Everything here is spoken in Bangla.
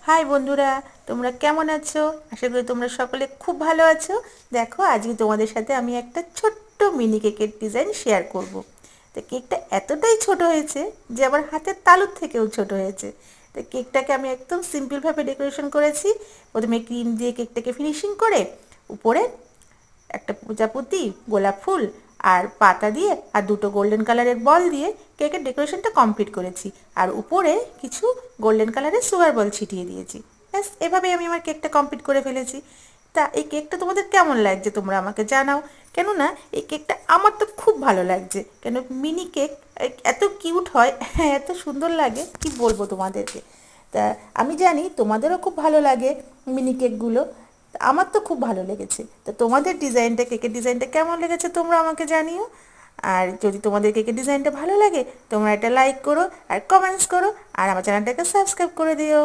হাই বন্ধুরা, তোমরা কেমন আছো? আশা করি তোমরা সকলে খুব ভালো আছো। দেখো, আজকে তোমাদের সাথে আমি একটা ছোট্ট মিনি কেকের ডিজাইন শেয়ার করব। তো কেকটা এতটাই ছোট হয়েছে যে আমার হাতের তালুর থেকেও ছোট হয়েছে। তো কেকটাকে আমি একদম সিম্পলভাবে ডেকোরেশন করেছি। প্রথমে ক্রিম দিয়ে কেকটাকে ফিনিশিং করে উপরে একটা প্রজাপতি, গোলাপ ফুল আর পাতা দিয়ে আর দুটো গোল্ডেন কালারের বল দিয়ে কেকের ডেকোরেশনটা কমপ্লিট করেছি। আর উপরে কিছু গোল্ডেন কালারের সুগার বল ছিটিয়ে দিয়েছি। ব্যাস, এভাবেই আমি আমার কেকটা কমপ্লিট করে ফেলেছি। তা এই কেকটা তোমাদের কেমন লাগছে তোমরা আমাকে জানাও। কেননা এই কেকটা আমার তো খুব ভালো লাগছে। কেন, মিনি কেক এত কিউট হয়, এত সুন্দর লাগে, কি বলবো তোমাদেরকে। তা আমি জানি তোমাদেরও খুব ভালো লাগে মিনি কেকগুলো। আমার তো খুব ভালো লেগেছে। তো তোমাদের ডিজাইনটা, কেকের ডিজাইনটা কেমন লেগেছে তোমরা আমাকে জানিও। আর যদি তোমাদের কেকের ডিজাইনটা ভালো লাগে, তোমরা একটা লাইক করো আর কমেন্টস করো আর আমার চ্যানেলটাকে সাবস্ক্রাইব করে দিও।